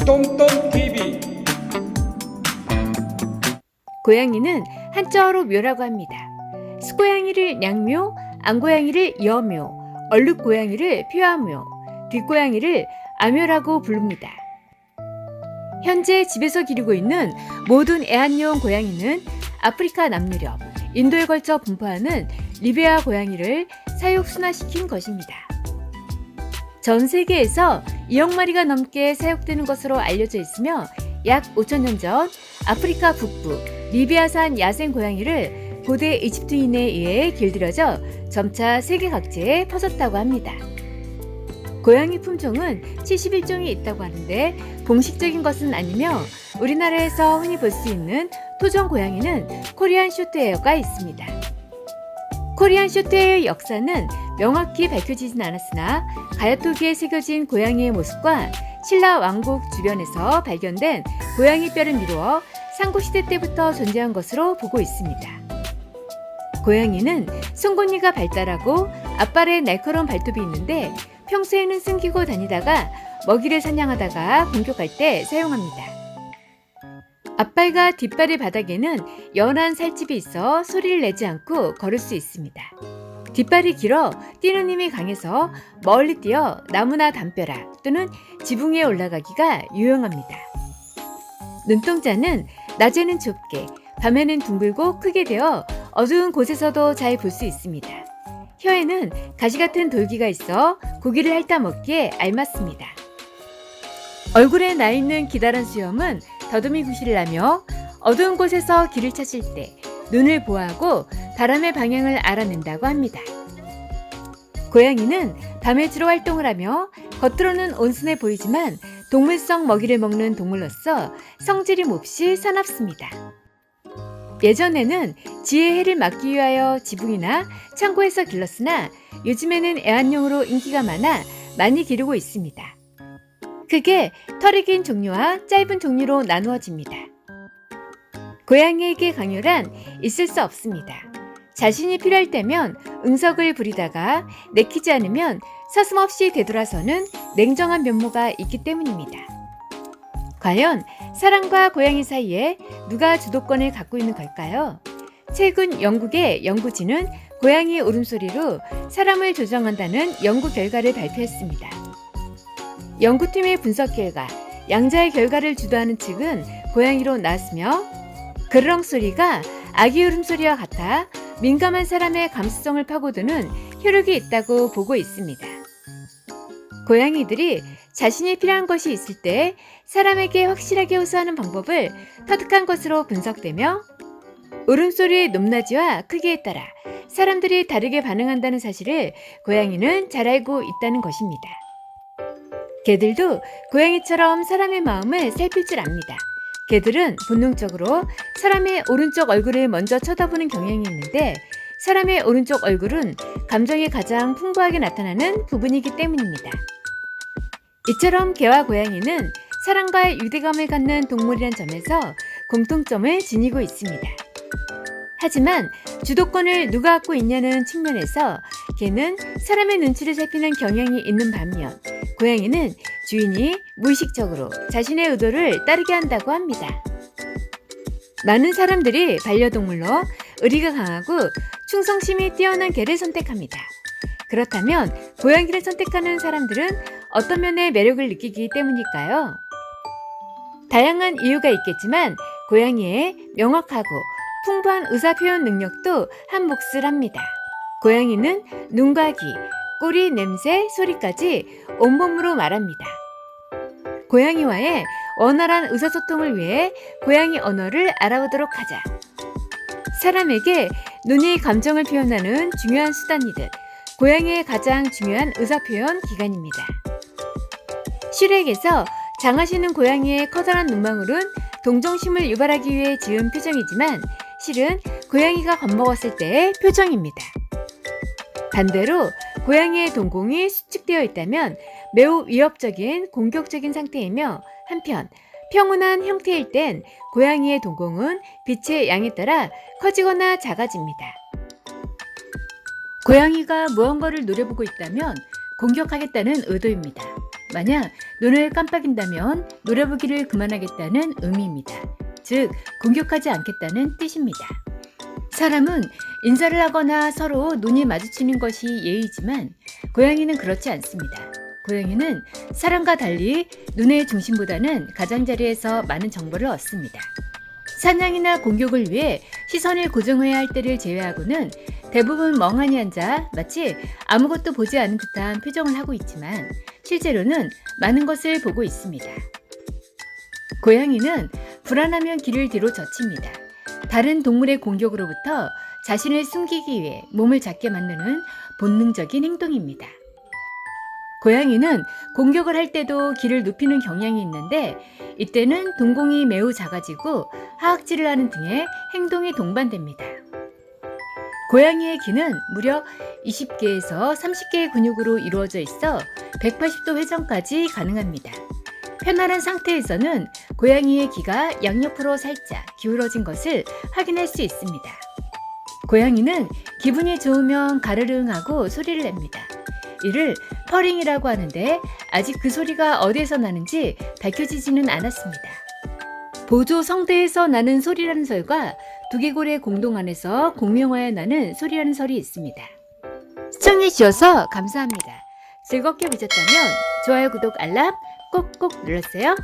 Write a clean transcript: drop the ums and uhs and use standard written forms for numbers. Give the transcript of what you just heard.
똥똥 TV. 고양이는 한자어로 묘라고 합니다. 수고양이를 냥묘, 안고양이를 여묘, 얼룩고양이를 표아묘, 뒷고양이를 아묘라고 부릅니다. 현재 집에서 기르고 있는 모든 애완용 고양이는 아프리카 남유럽, 인도에 걸쳐 분포하는 리베아 고양이를 사육 순화시킨 것입니다. 전 세계에서 2억 마리가 넘게 사육되는 것으로 알려져 있으며 약 5천년 전 아프리카 북부 리비아산 야생 고양이를 고대 이집트인에 의해 길들여져 점차 세계 각지에 퍼졌다고 합니다. 고양이 품종은 71종이 있다고 하는데 공식적인 것은 아니며 우리나라에서 흔히 볼 수 있는 토종 고양이는 코리안 쇼트헤어가 있습니다. 코리안 쇼트헤어의 역사는 명확히 밝혀지진 않았으나 가야토기에 새겨진 고양이의 모습과 신라 왕국 주변에서 발견된 고양이 뼈를 미루어 삼국시대 때부터 존재한 것으로 보고 있습니다. 고양이는 송곳니가 발달하고 앞발에 날카로운 발톱이 있는데 평소에는 숨기고 다니다가 먹이를 사냥하다가 공격할 때 사용합니다. 앞발과 뒷발의 바닥에는 연한 살집이 있어 소리를 내지 않고 걸을 수 있습니다. 뒷발이 길어 뛰는 힘이 강해서 멀리 뛰어 나무나 담벼락 또는 지붕 위에 올라가기가 유용합니다. 눈동자는 낮에는 좁게, 밤에는 둥글고 크게 되어 어두운 곳에서도 잘 볼 수 있습니다. 혀에는 가시 같은 돌기가 있어 고기를 핥아 먹기에 알맞습니다. 얼굴에 나 있는 기다란 수염은 더듬이 구실을 하며 어두운 곳에서 길을 찾을 때 눈을 보호하고 바람의 방향을 알아낸다고 합니다. 고양이는 밤에 주로 활동을 하며 겉으로는 온순해 보이지만 동물성 먹이를 먹는 동물로서 성질이 몹시 사납습니다. 예전에는 지의 해를 막기 위하여 지붕이나 창고에서 길렀으나 요즘에는 애완용으로 인기가 많아 많이 기르고 있습니다. 크게 털이 긴 종류와 짧은 종류로 나누어집니다. 고양이에게 강요란 있을 수 없습니다. 자신이 필요할 때면 응석을 부리다가 내키지 않으면 서슴없이 되돌아서는 냉정한 면모가 있기 때문입니다. 과연 사람과 고양이 사이에 누가 주도권을 갖고 있는 걸까요? 최근 영국의 연구진은 고양이 울음소리로 사람을 조정한다는 연구 결과를 발표했습니다. 연구팀의 분석 결과 양자의 결과를 주도하는 측은 고양이로 나왔으며 그르렁 소리가 아기 울음소리와 같아 민감한 사람의 감수성을 파고드는 효력이 있다고 보고 있습니다. 고양이들이 자신이 필요한 것이 있을 때 사람에게 확실하게 호소하는 방법을 터득한 것으로 분석되며 울음소리의 높낮이와 크기에 따라 사람들이 다르게 반응한다는 사실을 고양이는 잘 알고 있다는 것입니다. 개들도 고양이처럼 사람의 마음을 살필 줄 압니다. 개들은 본능적으로 사람의 오른쪽 얼굴을 먼저 쳐다보는 경향이 있는데 사람의 오른쪽 얼굴은 감정이 가장 풍부하게 나타나는 부분이기 때문입니다. 이처럼 개와 고양이는 사람과의 유대감을 갖는 동물이란 점에서 공통점을 지니고 있습니다. 하지만 주도권을 누가 갖고 있냐는 측면에서 개는 사람의 눈치를 살피는 경향이 있는 반면 고양이는 주인이 무의식적으로 자신의 의도를 따르게 한다고 합니다. 많은 사람들이 반려동물로 의리가 강하고 충성심이 뛰어난 개를 선택합니다. 그렇다면 고양이를 선택하는 사람들은 어떤 면의 매력을 느끼기 때문일까요? 다양한 이유가 있겠지만 고양이의 명확하고 풍부한 의사표현 능력도 한 몫을 합니다. 고양이는 눈과 귀, 꼬리, 냄새, 소리까지 온몸으로 말합니다. 고양이와의 원활한 의사소통을 위해 고양이 언어를 알아보도록 하자. 사람에게 눈이 감정을 표현하는 중요한 수단이듯 고양이의 가장 중요한 의사표현 기관입니다. 슈렉에서 장하시는 고양이의 커다란 눈망울은 동정심을 유발하기 위해 지은 표정이지만 실은 고양이가 겁먹었을 때의 표정입니다. 반대로 고양이의 동공이 수축되어 있다면 매우 위협적인 공격적인 상태이며 한편 평온한 형태일 땐 고양이의 동공은 빛의 양에 따라 커지거나 작아집니다. 고양이가 무언가를 노려보고 있다면 공격하겠다는 의도입니다. 만약 눈을 깜빡인다면 노려보기를 그만하겠다는 의미입니다. 즉, 공격하지 않겠다는 뜻입니다. 사람은 인사를 하거나 서로 눈이 마주치는 것이 예의지만 고양이는 그렇지 않습니다. 고양이는 사람과 달리 눈의 중심보다는 가장자리에서 많은 정보를 얻습니다. 사냥이나 공격을 위해 시선을 고정해야 할 때를 제외하고는 대부분 멍하니 앉아 마치 아무것도 보지 않은 듯한 표정을 하고 있지만 실제로는 많은 것을 보고 있습니다. 고양이는 불안하면 귀를 뒤로 젖힙니다. 다른 동물의 공격으로부터 자신을 숨기기 위해 몸을 작게 만드는 본능적인 행동입니다. 고양이는 공격을 할 때도 귀를 눕히는 경향이 있는데 이때는 동공이 매우 작아지고 하악질을 하는 등의 행동이 동반됩니다. 고양이의 귀는 무려 20개에서 30개의 근육으로 이루어져 있어 180도 회전까지 가능합니다. 편안한 상태에서는 고양이의 귀가 양옆으로 살짝 기울어진 것을 확인할 수 있습니다. 고양이는 기분이 좋으면 가르릉하고 소리를 냅니다. 이를 퍼링이라고 하는데 아직 그 소리가 어디에서 나는지 밝혀지지는 않았습니다. 보조 성대에서 나는 소리라는 설과 두개골의 공동 안에서 공명하여 나는 소리라는 설이 있습니다. 시청해주셔서 감사합니다. 즐겁게 보셨다면 좋아요, 구독, 알람 꼭꼭 눌러주세요.